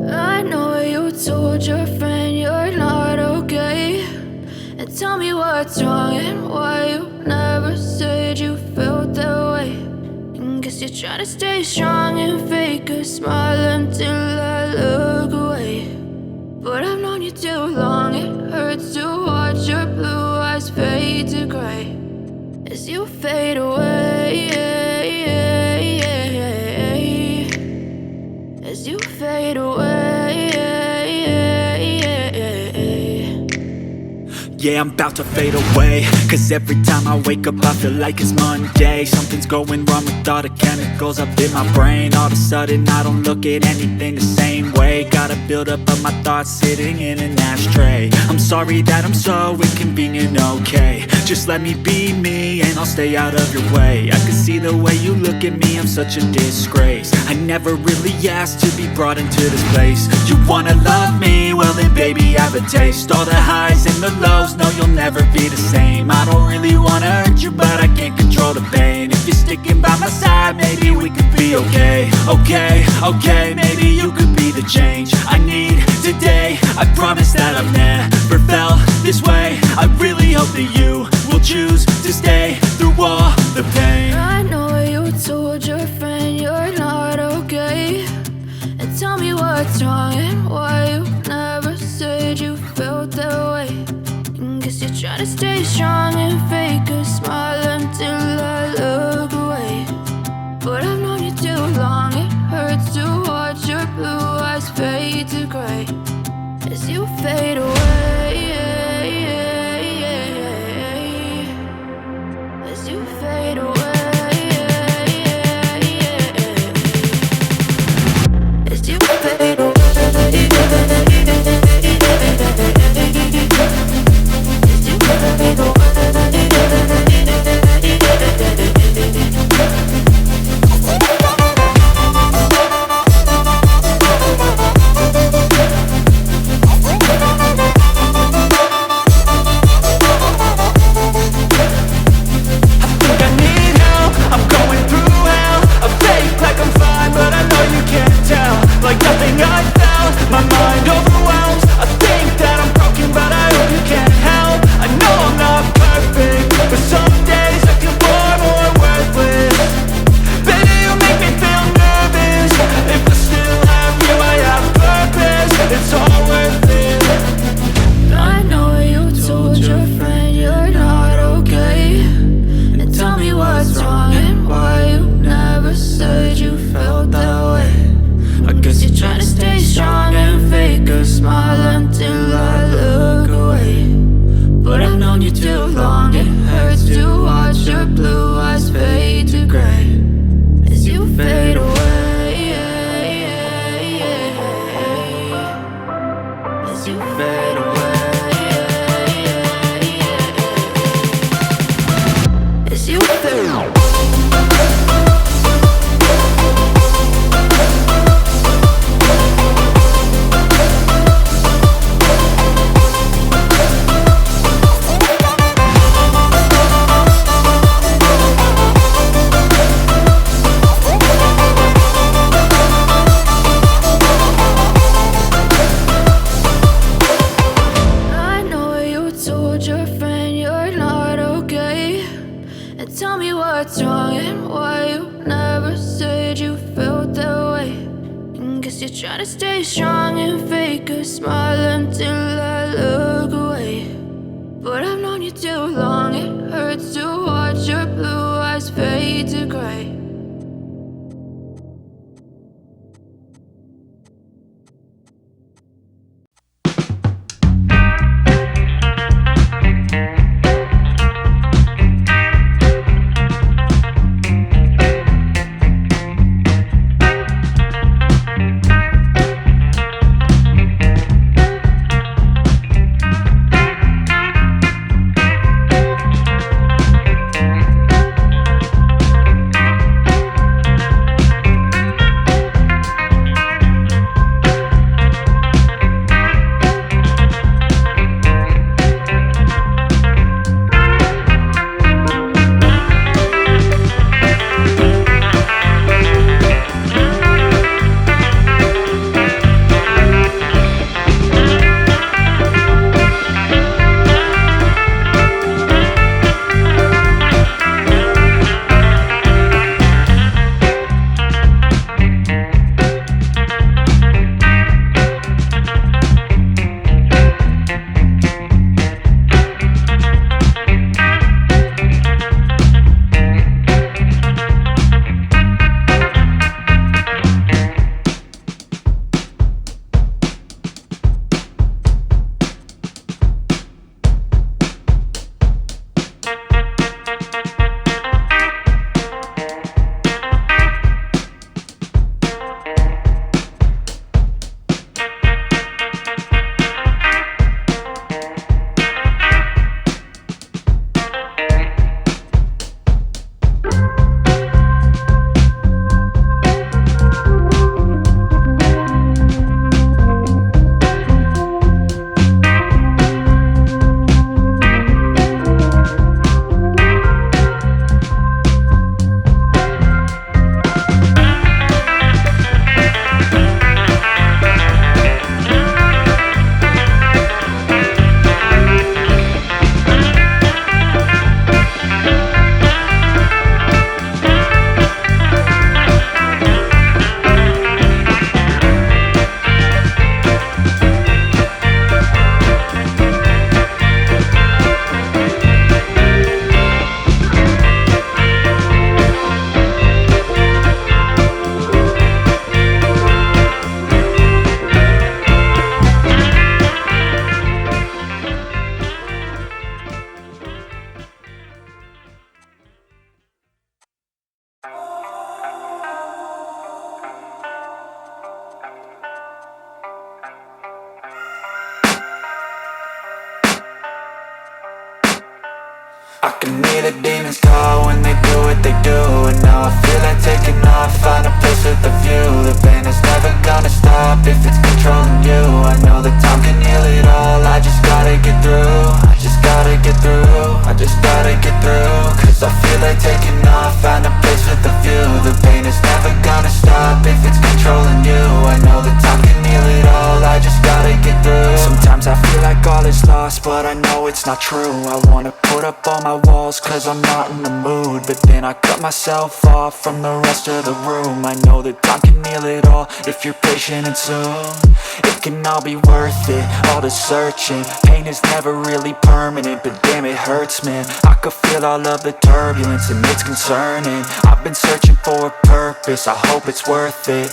I know you told your friend you're not okay, and tell me what's wrong and why you never said you felt that way. And guess you're trying to stay strong and fake a smile until I look away. But I've known you too long, it hurts to watch your blue eyes fade to gray as you fade away, as you fade away. Yeah, I'm about to fade away, cause every time I wake up I feel like it's Monday. Something's going wrong with all the chemicals up in my brain. All of a sudden I don't look at anything the same way. Got a buildup of my thoughts sitting in an ashtray. I'm sorry that I'm so inconvenient, okay. Just let me be me and I'll stay out of your way. I can see the way you look at me, I'm such a disgrace. I never really asked to be brought into this place. You wanna love me? Well then baby have a taste. All the highs and the lows, no you'll never be the same. I don't really wanna hurt you but I can't control the pain. If you're sticking by my side maybe we could be okay. Okay, maybe you could be the change I need today. I promise that I've never felt this way. I really hope that you will choose to stay through all the pain. I know you told your friend you're not okay, and tell me what's wrong and why you never said you felt that way. And guess you're trying to stay strong and fake a smile until I look away. But I've known you too long, it hurts to watch your blue eyes fade to gray as you fade away, as you fade away, as you fade away. taking off, find a place with a view. The pain is never gonna stop if it's controlling you. I know that time can heal it all, I just gotta get through. I just gotta get through, I just gotta get through. Cause I feel like taking off, find a place with a view. The pain is never gonna stop if it's controlling you. I know that time can heal it all, I just gotta get through. Sometimes I feel like all is lost, but I know it's not true. I wanna put up all my walls cause I'm not in the mood, but then I cut myself off from the rest of the room. I know that time can heal it all if you're patient and soon it can all be worth it, all the searching. Pain is never really permanent, but damn it hurts, man. I could feel all of the turbulence and it's concerning. I've been searching for a purpose, I hope it's worth it.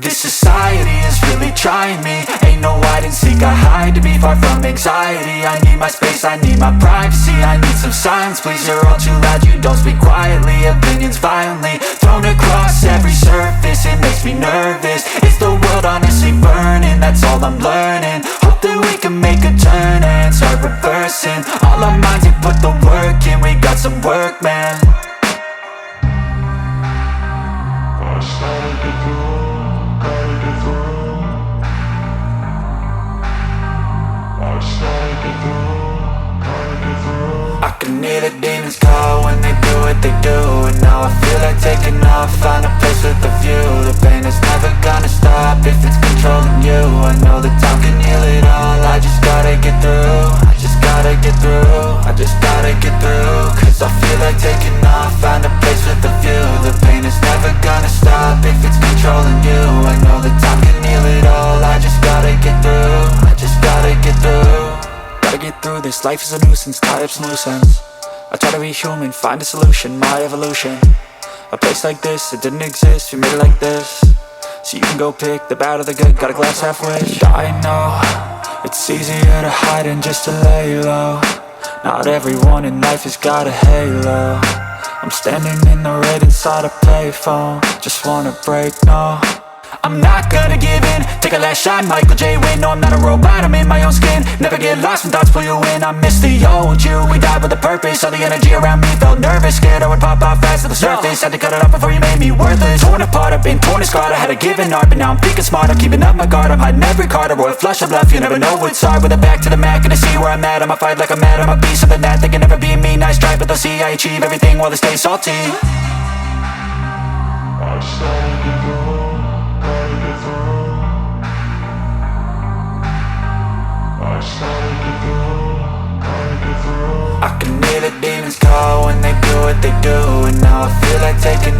This society is really trying me. Ain't no hide and seek, I hide to be far from anxiety. I need my space, I need my privacy. I need some silence, please, you're all too loud. You don't speak quietly, opinions violently thrown across every surface. It makes me nervous, it's the world honestly burning. That's all I'm learning, hope that we can make a turn and start reversing. All our minds and put the work in, we got some work, man. I can hear the demons call when they do what they do. And now I feel like taking off, find a place with a view. The pain is never gonna stop if it's controlling you. I know that time can heal it all, I just gotta get through. I just gotta get through, I just gotta get through. Cause I feel like taking off, find a place with a view. The pain is never gonna stop if it's controlling you. I know that time can heal it all, I just gotta get through. I just gotta get through. Gotta get through this, life is a nuisance, tie up some loose ends. I try to be human, find a solution, my evolution. A place like this, it didn't exist, we made it like this. So you can go pick the bad or the good, got a glass halfway. I know, it's easier to hide than just to lay low. Not everyone in life has got a halo. I'm standing in the red inside a payphone, just wanna break, no. I'm not gonna give in, take a last shot, Michael J. Win. No, I'm not a robot, I'm in my own skin. Never get lost when thoughts pull you in. I miss the old you, we died with a purpose. All the energy around me felt nervous, scared I would pop off fast to the surface. Had to cut it off before you made me worthless. Torn apart, I've been torn and scarred. I had a given art, but now I'm thinking smart. I'm keeping up my guard, I'm hiding every card. A royal flush of left, you never know what's hard. With a back to the mat, gonna see where I'm at. I'ma fight like I'm mad, I'ma be something that they can never be me. Nice try, but they'll see I achieve everything while they stay salty. I can hear the demons call when they do what they do. And now I feel like taking